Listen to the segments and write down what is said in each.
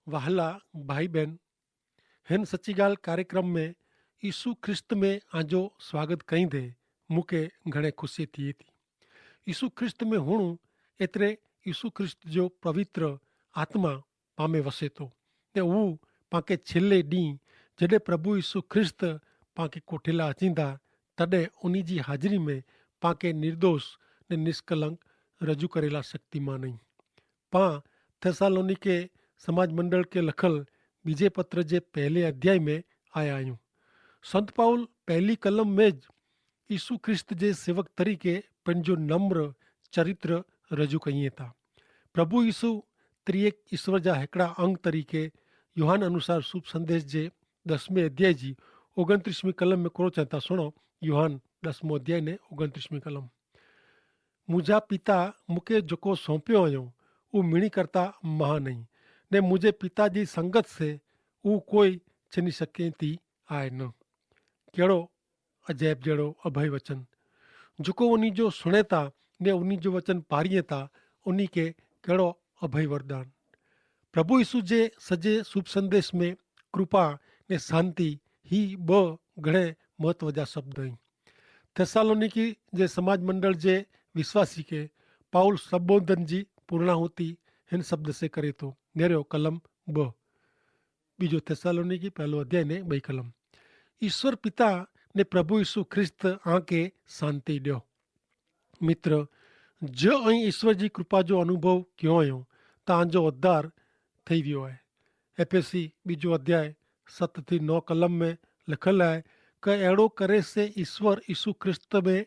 वहला भाई बहन, हिन सची ॻाल्हि कार्यक्रम में यीशु ख्रिस्त में आजो स्वागत कईंदे मूंखे घणे ख़ुशी थिए थी। यीशु ख्रिस्त में हुअणु एतिरे यीशु ख्रिस्त जो पवित्र आत्मा पामे वसे थो ने हू पांखे छिले ॾींहुं जॾहिं प्रभु यीशु ख्रिस्त पांखे कोठिला अचींदा तॾहिं उन जी हाज़िरी में पांखे निर्दोष ने निष्कलंक रजू करेला शक्तिमान आहियूं। पां थेसालोनिके समाज मंडल के लखल बीजे पत्र जे पहले अध्याय में आया आहियूं। संत पाउल पहली कलम में ज यीशु ख्रिस्त जे सेवक तरीके पंहिंजो नम्र चरित्र रजू कईं था। प्रभु यीशु त्रिएक ईश्वर जा हिकिड़ा अंग तरीके यूहान अनुसार शुभ संदेश जे 10वें अध्याय जी 29वीं कलम में कोरो चवनि था। सुनो, यूहान 10मों अध्याय ने 29वीं कलम। मुंहिंजा पिता मूंखे जेको सौंपियो हुयो उहो मिणी करता महान आहीं ने मुंहिंजे पिता जी संगत से उहो कोई छिनी सघे थी आहे न। कहिड़ो अजैब जहिड़ो अभय वचन जेको उन जो सुणे था ने उन जो वचन पारीए था, उन खे कहिड़ो अभय वरदान। प्रभु यीशु जे सॼे शुभ संदेश में कृपा ने शांति ही ॿ घणे महत्व जा शब्द आहिनि। थेसालोनिकी जे समाज मंडल जे विश्वासी के पाउल संबोधन जी पूर्णाहुति हिन शब्द से करे थो। नेरियो कलम 2 बीजो थेसालोनिकी पहलो अध्याय ने 2 कलम। ईश्वर पिता ने प्रभु यीशु ख्रिस्त आके शांति ॾियो। मित्र, जो ऐं ईश्वर जी कृपा जो अनुभव कयो हुयो तव्हांजो उद्धार थी वियो आहे। एफएसी बीजो अध्याय 7 થી 9 कलम में लिखल आहे कि अहिड़ो करे से ईश्वर यीशु ख्रिस्त में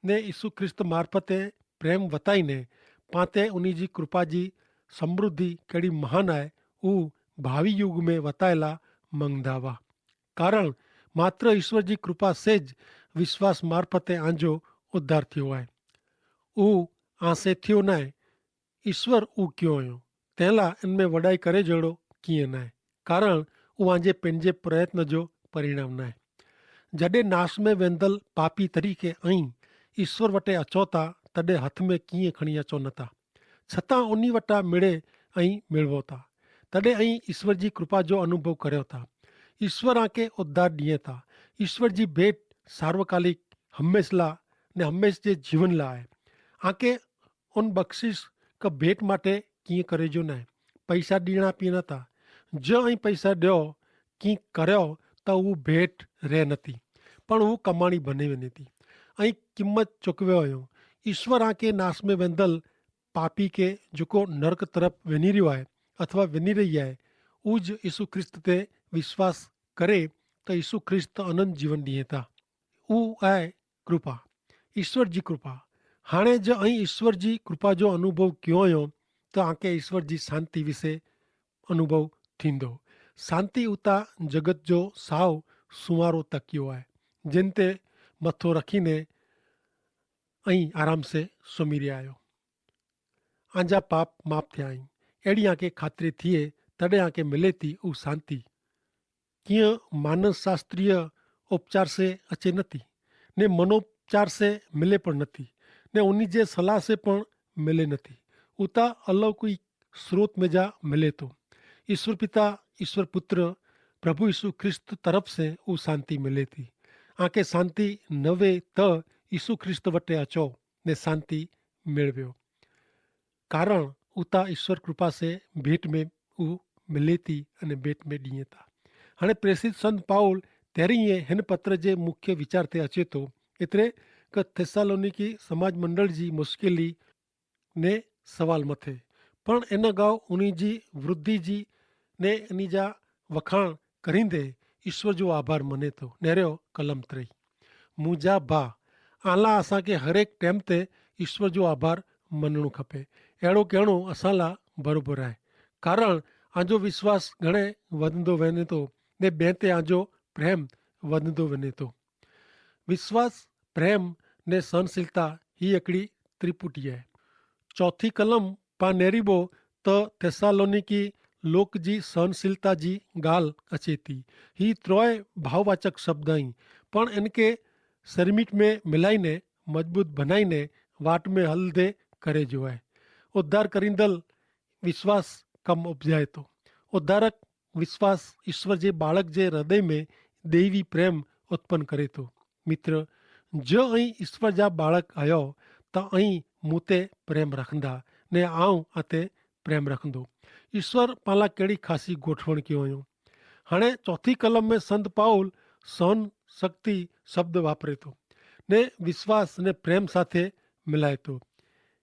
ने यीशु ख्रिस्त मार्फते प्रेम वताईने पाते उन जी कृपा जी समृद्धि कहिड़ी महान आहे उहो भावी युग में वतायला मंगदा हुआ। कारण मात्र ईश्वर जी कृपा से ज विश्वास मार्फते आंजो उद्धार थियो आहे। उहो आसे थियो न आहे, ईश्वर उहो कयो हुयो। तंहिंला इनमें वॾाई करे जहिड़ो कीअं न आहे, कारण उहो आंजे पंहिंजे प्रयत्न जो परिणाम न आहे। जॾहिं नाश में वेंदल पापी तरीक़े ऐं ईश्वर वटि अचो था तॾहिं हथ में कीअं खणी अचो नथा, छतां उन वटां मिड़े ऐं मिलवो था तॾहिं ऐं ईश्वर जी कृपा जो अनुभव करियो था। ईश्वर आके उद्धार ॾिए था। ईश्वर जी भेट सार्वकालिक हमेशह ला ने हमेश जे जीवन लाइ आहे। आके उन बख़्शिश क भेट माटे कीअं करे जो न आहे। पैसा ॾियणा पीअणा था जो ऐं पैसा ॾियो कीअं करियो त उहो भेट रहे नथी, पण उहो कमाणी बने वञे थी ऐं क़ीमत चुकवियो हुयो। ईश्वर आके नाश में वेंदल पापी के जेको नर्क तरफ़ वञी रहियो आहे अथवा वञी रही आहे, उहो ज यीशु ख्रिस्त ते विश्वास करे त यीशु ख्रिस्त अनंत जीवन ॾिए था। उहो आहे कृपा, ईश्वर जी कृपा। हाणे जो ऐं ईश्वर जी कृपा जो अनुभव कयो हुयो त आके ईश्वर जी शांति विषय अनुभव थींदो। शांति उता जगत जो साओ सुवारो तकियो आहे जिन ते मथो रखीने ऐं आराम से सुम्ही रहिया आहियो। आंजा पाप माफ़ थिया आहिनि, अहिड़ी आके ख़ातिरी थिए तॾहिं आके मिले थी उहा शांति। कीअं मानस शास्त्रीय उपचार से अचे नथी ने मनोपचार से मिले पण नथी ने उन जे सलाह से पण मिले नथी, उता अलौकिक स्रोत में जा मिले तो। ईश्वर पिता, ईश्वर पुत्र, प्रभु यीशु ख्रिस्त तरफ से वो शांति मिले थी। आके शांति नवे त यीशु ख्रिस्त वटे अचो ने शांति मेळव्यो, कारण उता ईश्वर कृपा से भेट में वो मिले थी अने भेट में ॾिए था। हाणे प्रेसित संत पाउल तेरीं हिन पत्र जे मुख्य विचार ते अचे थो एतिरे क थेसालोनिकी समाज मंडल जी मुश्किली ने सवाल मथे, पण इन गांव उन जी वृद्धि जी ने इन जा वखाण करींदे ईश्वर जो आभार मने थो। नेरियो कलम 3। मुंहिंजा भा, आला असांखे हर एक टाइम ते ईश्वर जो आभार मञणो खपे। अहिड़ो कहिड़ो असां लाइ बराबरि आहे, कारण आंजो विश्वास घणे वधंदो वञे थो ने ॿिए ते आंजो प्रेम वधंदो वञे थो। विश्वास, प्रेम ने सहनशीलता ही हिकिड़ी त्रिपुटी आहे। चौथी कलम पां नेरीबो त थेसालोनिकी लोक जी सहनशीलता जी ॻाल्हि अचे थी। ही त्रोय भाववाचक शब्द आहिनि, पण इनके शर्मिट में मिलाईने मजबूत बनाईने वाट में हलदे करे जो आहे। उद्धार करींदल विश्वास कम उपजाए थो। उद्धारक विश्वास ईश्वर जे बाळक जे हृदय में दैवी प्रेम उत्पन्न करे थो। मित्र, जो અહીં ઈશ્વર જા બાળક આયો તો અહીં મૂતે પ્રેમ રખંदा ને આऊं अते प्रेम रखंदो। ईश्वर पाला केड़ी खासी गोठवण कयो हुयो। हाणे चौथी कलम में संत पाउल सहन शक्ति शब्द वापरे थो ने विश्वास ने प्रेम साथे मिलाए थो।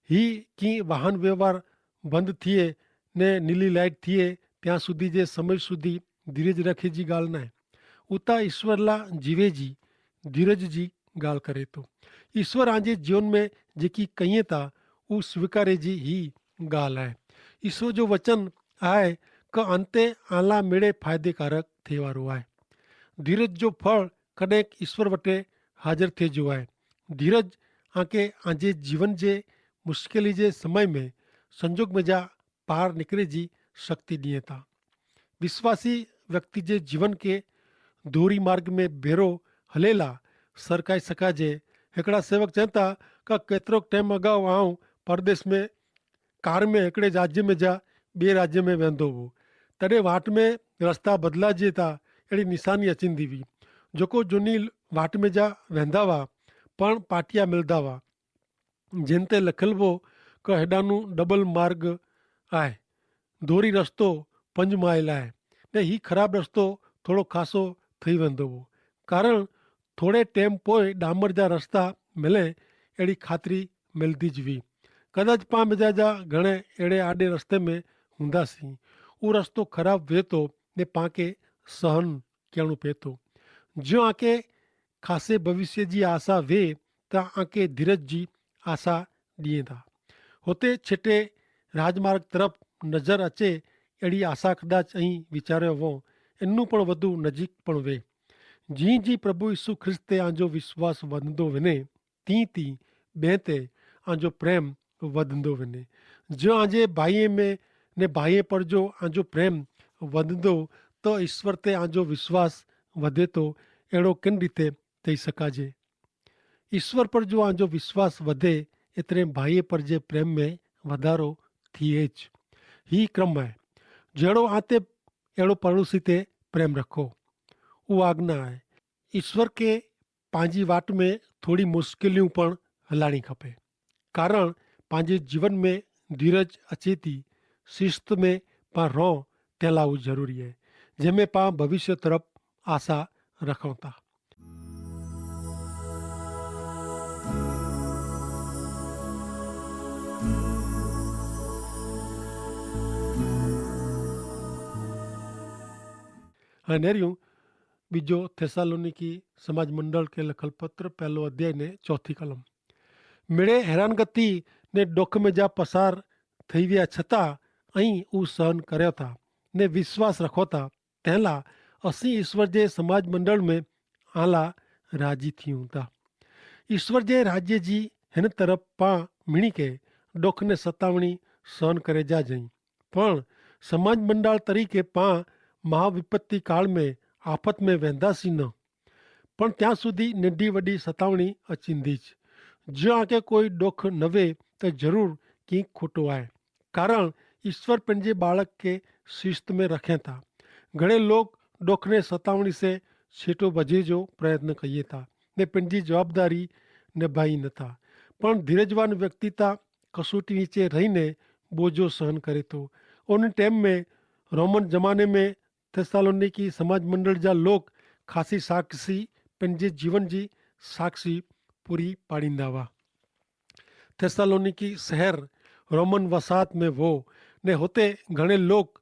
ही की वाहन व्यवहार बंद थिए ने नीली लाइट थिए ત્યાં સુધી જે સમય સુધી ધીરજ રખે जी ॻाल्हि न आहे। उता ईश्वरला जीवे जी धीरज जी ॻाल्हि करे थो। ईश्वर आजे जीवन में जेकी कईं था उहो स्वीकारे जी ही ॻाल्हि आहे। ईश्वर जो वचन आहे कि अंते आला मेड़े फ़ाइदेकारक थिए वारो आहे। धीरज जो फल कॾहिं ईश्वर वटि हाज़िर थिए जो आहे। धीरज आके आजे जीवन जे मुश्किली जे समय में संजोग में जा पार निकिरे जी शक्ति ॾिए था। विश्वासी व्यक्ति जे जीवन के दोरी मार्ग में भेरो हलेला सरकाई सकाजे। हिकिड़ा सेवक चवनि था कि केतिरो टाइम अगाऊ आऊं परदेस में कार में हिकिड़े राज्य में जा ॿिए राज्य में वेंदो हो, तॾहिं वाट में रस्ता बदिलाइजे था अहिड़ी निशानी अचंदी हुई। जेको झुनी वाट में जा वेंदा हुआ पण पाटिया मिलंदा हुआ जिन ते लिखियलु हो कि हेॾानू डबल मार्ग आहे, दोरी रस्तो 5 माइल आहे ने ही ख़राबु रस्तो थोरो ख़ासो थी वेंदो हो। कारण थोरे टाइम पोइ डामर जा रस्ता मिले अहिड़ी ख़ातिरी मिलंदी ज हुई। कदाच पाण मिजाज जा घणे अहिड़े आॾे रस्ते में हूंदासीं, उहो रस्तो ख़राबु थिए थो ने पाण खे सहन करिणो पए थो। जो आके ख़ासे भविष्य जी आशा वे त आके धीरज जी आशा ॾिए था। हुते छिटे राजमार्ग तरफ़ नज़र अचे अहिड़ी आशा कदाच અહીં વિચાર્યો હો એનું પણ વધુ નજીક પણ વે। जी जी प्रभु यीशु ख्रिस्त ते आंजो विश्वास वधंदो वञे तीं तीं ॿिए ते आंजो प्रेम वधंदो वञे। जो आंजे भाईअ में ने भाईअ पर जो आंजो प्रेम वधंदो तो ईश्वर ते आंजो विश्वास वधे थो। अहिड़ो किन रीते थी सघाजे। ईश्वर पर जो आंजो विश्वास वधे एतिरे भाईअ पर जे प्रेम में वधारो थिए ज। ही क्रम आहे। जहिड़ो आते अहिड़ो पड़ोसी ते प्रेम रखो, उहा आज्ञा आहे। ईश्वर खे पंहिंजी वाट में थोरी मुश्किलियूं पण हलाइणी खपे। कारण पंहिंजे जीवन में धीरज अचे थी। शिस्त में पाण रहो तंहिं लाइ उहो ज़रूरी आहे जंहिंमें पाण भविष्य तरफ़ आशा रखूं था। हाणे नेरियूं बीजो थेसालोनिकी समाज मंडल के लिखल पत्र पहलो अध्याय ने चौथी कलम। मिड़े हैरानगति ने डुख में जा पसार थी विया छतां ऐं उहो सहन करियो था ने विश्वास रखो था। तंहिं लाइ असीं ईश्वर जे समाज मंडल में आला राजी थियूं था। ईश्वर जे राज्य जी हिन तरफ़ पाण मिणी के डुख ने सतावणी सहन करे जा जई। पण समाज मंडल तरीके पाण महाविपत्ति काल में आफत में वेंदासीं न, पण ત્યાં સુધી નંढी वॾी सतावणी अचींदी ज। जो आके कोई डुख न वे त ज़रूर की खोटो आहे। कारण ईश्वर पंहिंजे बालक के शिस्त में रखे था। घणे लोग डुख ने सतावणी से छेटो बजे जो प्रयत्न कइए था ने पंहिंजी जवाबदारी निभाई नथा। पण धीरजवान व्यक्ति ता कसौटी नीचे रहीने बोझो सहन करे थो। उन टाइम में रोमन ज़माने में थेसालोनिकी समाज मंडल जा लोग खासी साक्षी पंहिंजे जीवन जी साक्षी पूरी पाड़ींदा हुआ। थेसालोनिकी शहर रोमन वसाहत में हो ने हुते घणे लोग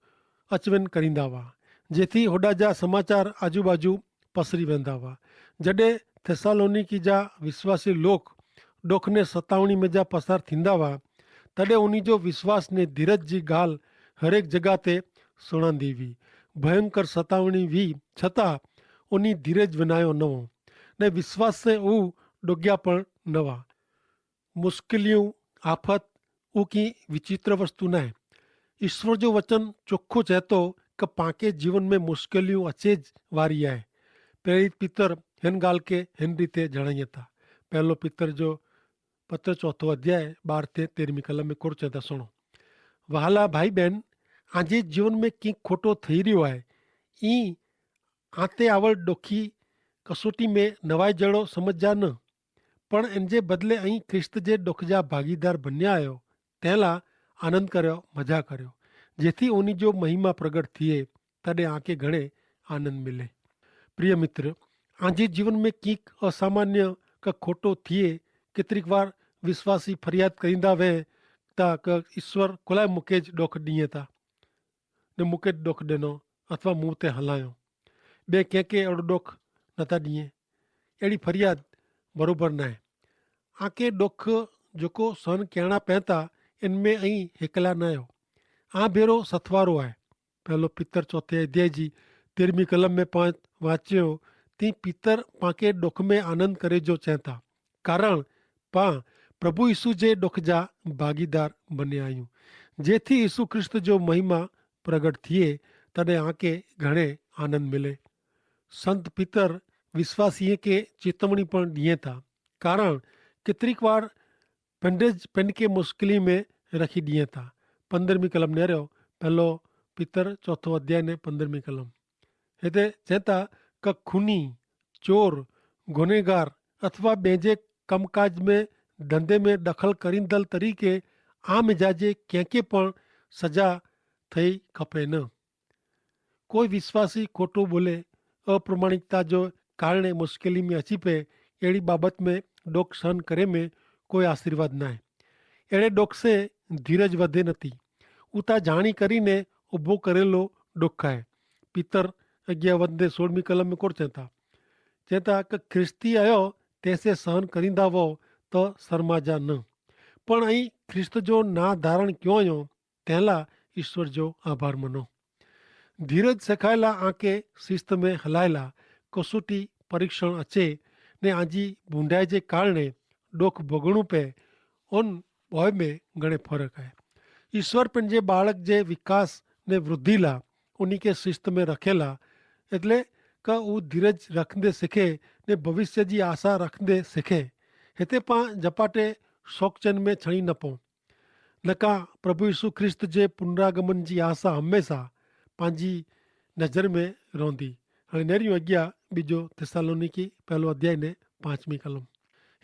अचवञ करींदा हुआ जेथी होॾा जा समाचार आजू बाजू पसरी वेंदा हुआ। जॾहिं थेसालोनिकी जा विश्वासी लोग डुख ने सतावणी में जा पसार थींदा हुआ तॾहिं उन्ही जो विश्वास ने धीरज जी ॻाल्हि हरेक जॻह ते सुणंदी हुई। भयंकर सतावणी हुई छतां उन्ही धीरज विनायो न हो ने विश्वास से उहो डुॻिया पण न हुआ। मुश्किलियूं आफत उहो की विचित्र वस्तु न आहे। ईश्वर जो वचन चोखो चए थो कि पाके जीवन में मुश्किलियूं अचे वारी आहे। प्रेरित पितर हिन ॻाल्हि खे हिन रीते जणाइनि था। पहलो पितर जो पत्र चौथो अध्याय 12 ते 13 कलम में कुर चए था सुणो। वहाला भाई बहन, આજે જીવનમાં કંઈક ખોટો થઈ રહ્યો आहे ई આતે આવડ ડોખી કસોટી મેં નવાઈ જડો સમજ્યા ન પણ એને બદલે અહીં ખ્રિસ્ત જે ડોખજા ભાગીદાર બન્યા આવ્યો તેલા આનંદ કર્યો મજા કર્યો જેથી ઓની જો મહિમા પ્રગટ થઈએ તડે આંકે ઘણે આનંદ મિલે પ્રિય મિત્ર આજે જીવનમાં કંઈક અસામાન્ય કે ખોટો થઈએ કેટલીક વાર વિશ્વાસી ફરિયાદ કરીંदा વે તા કે ઈશ્વર કોલાય મૂકે જ ડોખ ડીએ તા ને મૂકે જ ડોખ ॾिनो અથવા मुंह ते हलायो बे कंहिंखे अहिड़ो ॾोख नथा ॾिए अहिड़ी फरियाद बराबरि न आहे आके ॾोख जेको सहन करणा पवनि था इनमें ऐं हिकला न आहियो भेरो सथवारो आहे पहलो पितर चौथे अध्याय जी 13वीं कलम में पाण वाचियो तीअं पितर पांखे ॾोख में आनंद करे जो चवनि था कारण पाण प्रभु यीशु जे ॾोख जा भागीदार बनिया आहियूं जेथी यीशु ख्रिस्त जो महिमा प्रगट थिए तॾहिं आके घणे आनंद मिले संत पितर विश्वासीअ खे चेतवणी पण ॾिए था कारण केतिरीक वार पेन खे मुश्किली में रखी ॾिए था 15वीं कलम नेरियो पहलो पितर चौथो अध्याय ने 15वीं कलम हिते चए था क खूनी चोर गुनेगार अथवा ॿिए कमकाज में धंधे में दख़ल करींदड़ तरीक़े आम मिजाजे कंहिंखे पण सजा થઈ ખપે ન કોઈ વિશ્વાસી ખોટું બોલે अप्रमाणिकता जो कारण मुश्किली में अची पे अहिड़ी बाबत में ॾोख सहन करे में कोई आशीर्वाद न आहे अहिड़े ॾोख से धीरज वधे नथी उता जाणी કરીને ઊભો કરેલો ॾोख आहे पितर अॻियां वधंदे 16वीं कलम में कोन चवनि था कि ख्रिस्ती आहियो तंहिंसे सहन करींदा हुओ त शर्माजा न पण ऐं ख्रिस्त जो ना धारण कयो आहियो तंहिं लाइ ईश्वर जो आभार मनो धीरज सेखायला आके शिस्त में हलायला कसोटी परीक्षण अचे ने आजी बूंढाई जे कारणे ॾोख भोगणो पए उन ॿोए में घणे फ़र्क़ु आहे ईश्वर पंहिंजे बालक जे विकास ने वृद्धि लाइ उन खे शिस्त में रखेला એટલે કે હू धीरज रखंदे सिखे ने भविष्य जी आशा रखंदे सिखे हिते पाण झपाटे शौक़चन में छणी न पऊं न का प्रभु यीशु ख्रिस्त जे पुनरागमन जी आशा हमेशह पंहिंजी नज़र में रहंदी हाणे नेरियूं अॻियां ॿिजो थिस्सलुनीकी पहलो अध्याय ने 5वीं कलम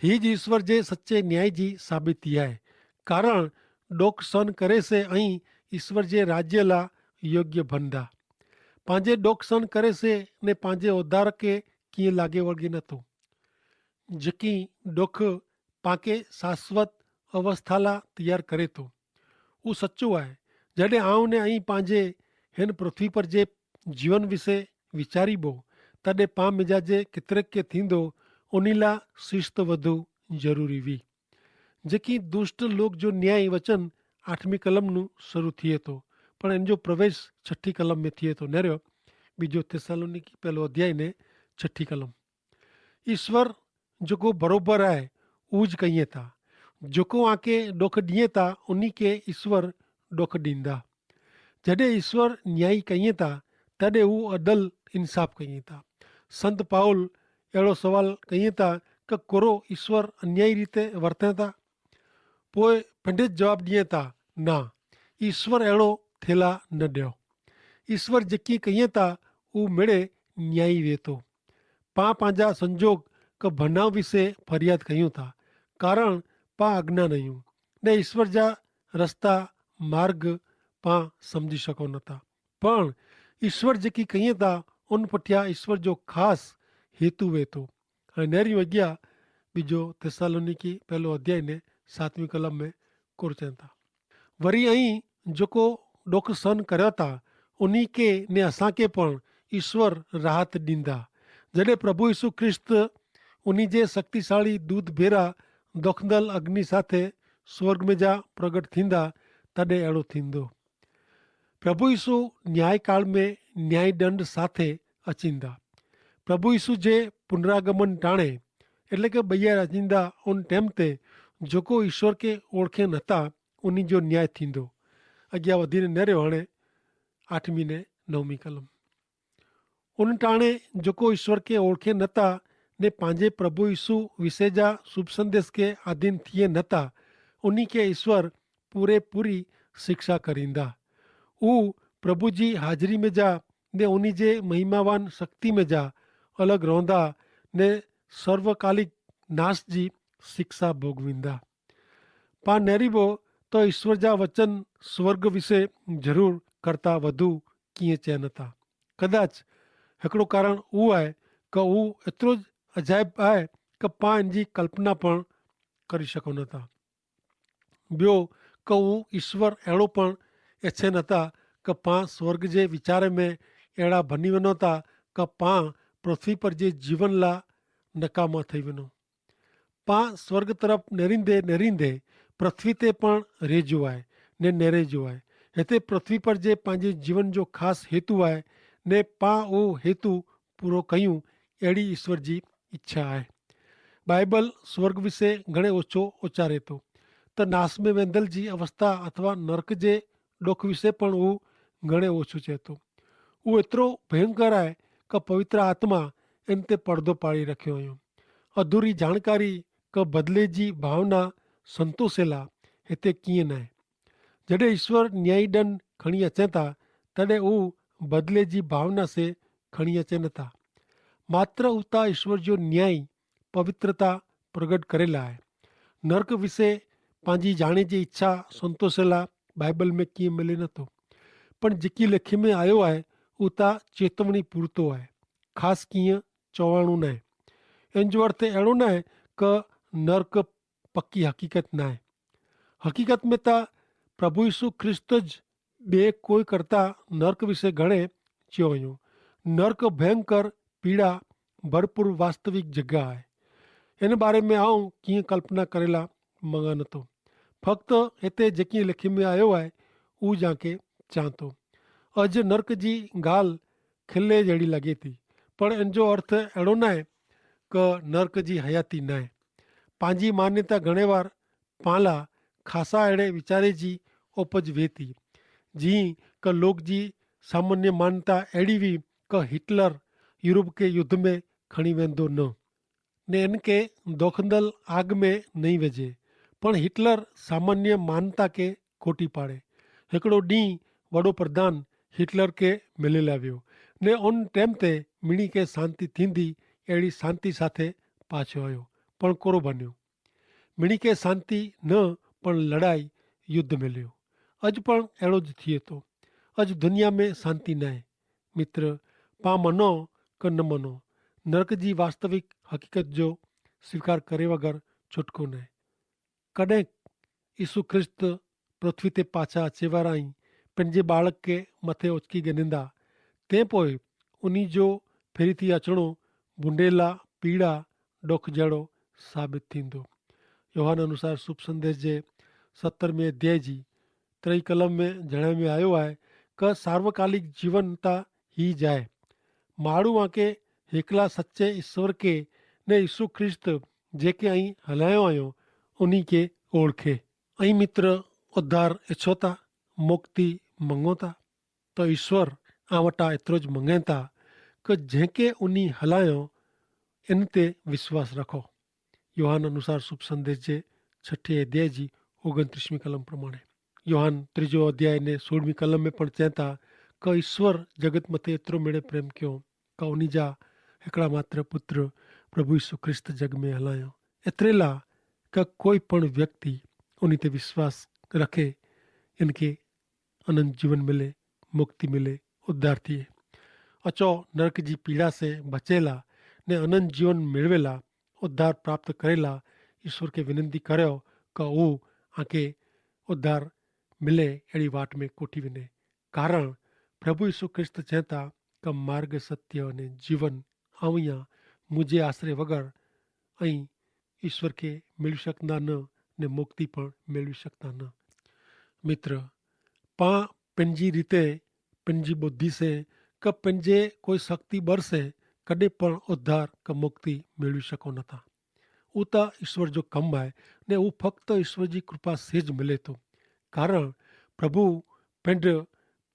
ही जी ईश्वर जे सचे न्याय जी साबिती आहे कारण ॾोख सहन करे से ऐं ईश्वर जे राज्य लाइ योग्य बणंदा पंहिंजे ॾोख सहन करे से ने पंहिंजे उद्धार खे कीअं लागे वળગે नथो जेकी ॾोख पांखे शाश्वत अवस्था लाइ तयारु करे थो उहो सचो आहे जॾहिं आउं ने ऐं पंहिंजे हिन पृथ्वी पर जे जीवन विषय वीचारीबो तॾहिं पाण मिजाजे केतिरे के थींदो उन लाइ शिस्त वधू ज़रूरी हुई जेकी दुष्ट लोक जो न्याय वचन 8वीं कलम નું શરૂ थिए थो પણ એનો પ્રવેશ 6ઠી કલમ में थिए थो नेरियो બીજો थिस्सलुनीकी પહેલો अध्याय ने 6ઠી कलम ईश्वर जेको बरोबरु आहे उहो ज कईं था जेको आके ॾोख ॾिए था उन खे ईश्वर ॾोख ॾींदा जॾहिं ईश्वर न्याय कईं था तॾहिं हू अदल इंसाफ़ कईं था संत पाउल अहिड़ो सवाल कईं था कि कोरो ईश्वर अन्यायी रीते वर्ते था पोइ पंडित जवाबु ॾिए था न ईश्वर अहिड़ो थेला न ॾियो ईश्वर जेकी कईं था उहो मिड़े न्यायी वे थो पाण पंहिंजा संजोग क बनाव विषय फरियाद कयूं था कारण पाण अज्ञान आहियूं ने ईश्वर जा रस्ता मार्ग पाण सम्झी सघूं नथा पण ईश्वर जेकी कईं था उन पुठियां ईश्वर जो ख़ासि हेतु वे थो हाणे नेरियूं अॻियां ॿिजो थिस्सलुनीकी पहिलो अध्याय ने 7वीं कलम में कोर चवनि था वरी ऐं जेको ॾोख सहन करियो था उन खे ने असांखे पण ईश्वर राहत ॾींदा जॾहिं प्रभु यीशु ख्रिस्त उन जे शक्तिशाली दूत भेरा दोखंदल अग्नि साथे स्वर्ग में जा प्रगट थींदा तॾहिं अहिड़ो थींदो प्रभु यीशु न्याय काल में न्याय दंड साथे अचींदा प्रभु यीशु जे पुनरागमन टाणे એટલે કે ॿईअर अचींदा उन टाइम ते जेको ईश्वर खे ओळखे नथा उन जो न्याय थींदो अॻियां वधीने नेरियो हाणे 8वीं ने 9वीं कलम उन टाणे जेको ईश्वर खे ओळखे नथा ने पंहिंजे प्रभु यीशु विषय जा शुभ संदेश खे अधीन थिए नथा उन खे ईश्वर पूरी शिक्षा करींदा वो प्रभु जी हाजिरी में जा ने उन्हीं जे महिमावान शक्ति में जा अलग रहंदा ने सर्वकालिक नाश जी शिक्षा भोगविंदा। पा नेरीबो तो ईश्वर जा वचन स्वर्ग विषय जरूर करता वधु कीअं चयनि था। कदाच हिकिड़ो कारण उहो आहे कि उहो एतिरो अजाइब आहे कि पाण इन जी कल्पना पण करे सघूं नथा। ॿियो कि उहो ईश्वर अहिड़ो पण इच्छे नथा कि पाण स्वर्ग जे वीचार में अहिड़ा बनी वञो था कि पाण पृथ्वी पर जे जीवन लाइ नकामा थी वञो। पाण स्वर्ग तरफ़ नेरींदे नेरींदे पृथ्वी ते पण रहिजो आहे ने नेरेजो आहे। हिते पृथ्वी पर जे पंहिंजे जीवन जो ख़ासि हेतु आहे ने पाण उहो हेतु पूरो कयूं, अहिड़ी ईश्वर जी इच्छा आहे। बाइबल स्वर्ग विषय घणे ओछो उचारे थो त नास में वेंदल जी अवस्था अथवा नर्क जे ॾुख विषय पण उहो घणे ओछो चए थो। उहो एतिरो भयंकर आहे कि पवित्र आत्मा इन ते पर्दो पाड़ी रखियो हुयो। अधूरी जानकारी कि बदिले जी भावना संतोषेला हिते कीअं न आहे। जॾहिं ईश्वर न्यायी ॾंड खणी अचनि था तॾहिं हू बदिले जी भावना से खणी अचनि था। मात्र उता ईश्वर जो न्याय पवित्रता प्रगट करेला आहे। नर्क विषय पंहिंजी जाणे जी इच्छा संतोषेला बाइबल में कीअं मिले नथो, पण जेकी लिखी में आयो आहे उता चेतवणी पूरतो आहे, ख़ासि कीअं चवाणो न आहे। इन जो अर्थ अहिड़ो न आहे कि नर्क पकी हक़ीक़त न आहे। हक़ीक़त में त प्रभु यीशु ख्रिस्त ॿिए कोई करता नर्क विषय घणे चयो हुयो। नर्क भयंकर पीड़ा भरपूर वास्तविक जॻह आहे। इन बारे में आऊं कीअं कल्पना करेला मङा नथो, फ़क़्ति हिते जेकी लिखी में आयो आहे उहो जंहिंखे चवां थो। अॼु नर्क जी ॻाल्हि खिले जहिड़ी लॻे थी, पर इन जो अर्थ अहिड़ो न आहे कि नर्क जी हयाती न आहे। पंहिंजी मान्यता घणे बार पाला ख़ासा अहिड़े वीचारे जी उपज वे थी, जीअं कि लोक जी सामान्य मान्यता अहिड़ी हुई कि हिटलर यूरोप खे युद्ध में खणी वेंदो न ने इनखे दोखंदल आग में नहीं विझे, पण हिटलर सामान्य मान्यता खे खोटी पाड़े। हिकिड़ो ॾींहुं वॾो प्रधान हिटलर खे मिले वियो ने उन टाइम ते मिणी खे शांति थींदी अहिड़ी शांति साथे पाछो आयो, पण कोरो बनियो। मिणी खे शांति न पण लड़ाई युद्ध मिलियो। अॼु पण अहिड़ो ज थिए थो। अॼु दुनिया में शांति न आहे। मित्र, पाण मनो कि न मनो, नर्क जी वास्तविक हक़ीक़त जो स्वीकार करे बग़ैर छुटको न आहे। कॾहिं यीशु ख्रिस्त पृथ्वी ते पाछा अचे वारा आहीं पंहिंजे बालक खे मथे उचकी ॻणींदा, तंहिं पोइ उन्ही जो फिरी थी अचिणो बुंडेला पीड़ा ॾुख जहिड़ो साबित थींदो। योहान अनुसार शुभ संदेश जे 17वें अध्याय जी 3 कलम में जण में आयो आहे कि सार्वकालिक जीवन त ही जाए माण्हू आके हिकला सचे ईश्वर खे ने यीशु ख्रिस्त जेके आई हलायो आहियो उन्ही खे ओळखे। ऐं मित्र, उद्धार इच्छो था, मुक्ति मंगो था त ईश्वर आ वटा एतिरो ज मंगनि था कि जंहिंखे उन्ही हलायो इन ते विश्वास रखो। योहान अनुसार शुभ संदेश जे 6 अध्याय जी 29 कलम प्रमाणे। योहान 3 अध्याय ने 16 कलम में पण चवनि था कि ईश्वर जगत मथे एतिरो मेड़े प्रेम कयो कि उन्ही जा हिकिड़ा मात्र पुत्र प्रभु यीशु ख्रिस्त जग में हलायो एतिरे लाइ कि कोई पण व्यक्ति उन्ही ते विश्वास रखे इनके अनंत जीवन मिले, मुक्ति मिले, उद्धार थिए। अचो नरक जी पीड़ा से बचेला ने अनंत जीवन मेळवेला, उद्धार प्राप्त करेला ईश्वर के विनंती करो कि वो आके उद्धार मिले अहिड़ी वाट में कोठी वञे। कारण प्रभु यीशु ख्रिस्त चवंदा कि मार्ग सत्य अने जीवन आऊं ई आहियां, मुंहिंजे आसरे वग़ैरह ऐं ईश्वर खे मिली सघंदा न ने मुक्ति पण मिली सघंदा न। मित्र, पाण पंहिंजी रीते पंहिंजी बुद्धि से कि पंहिंजे कोई शक्ति बल से कॾहिं पण उद्धार का मुक्ति मिली सघो नथा। उहो त ईश्वर जो कमु आहे ने उहो फ़क़्ति ईश्वर जी कृपा सेज मिले थो। कारण प्रभु पंहिंजो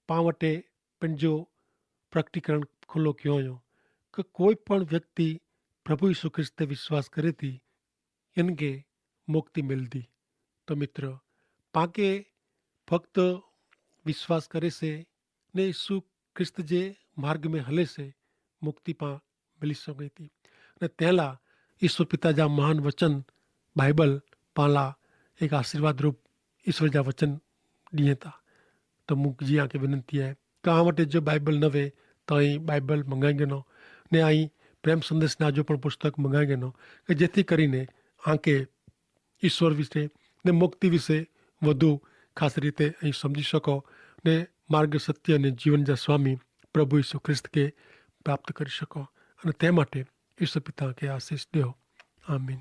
पाण वटि पंहिंजो प्रकटीकरण खुलो कयो हुयो कि कोई पण व्यक्ति प्रभु यीशु ख्रिस्त ते विश्वास करे थी इनखे मुक्ति मिलंदी। तो मित्र, पाण खे फ़क़्ति વિશ્વાસ કરે છે ને ઈસુ ખ્રિસ્ત જે માર્ગ મેં હલે છે મુક્તિ પા મિલી શકે હતી અને તેલા ઈશ્વર પિતા જા મહાન વચન બાઇબલ પાલા એક આશીર્વાદ રૂપ ઈશ્વર જા વચન दिए था तो मुख जी आके विनंती है तो आ वटे जो बाइबल न वे तो अँ बाइबल मंगाएंगे नो ने अँ प्रेम संदेश ना जो पण पुस्तक मंगाएंगे नो कि जेथी करीने आके ईश्वर विषे ने मुक्ति विषे વધુ ખાસ રીતે અહીં સમજી શકો ને માર્ગ સત્ય અને જીવન જા સ્વામી પ્રભુ ઈસુ ખ્રિસ્ત કે પ્રાપ્ત કરી શકો અને તે માટે ઈશ્વર પિતા કે આશીષ દો આમીન.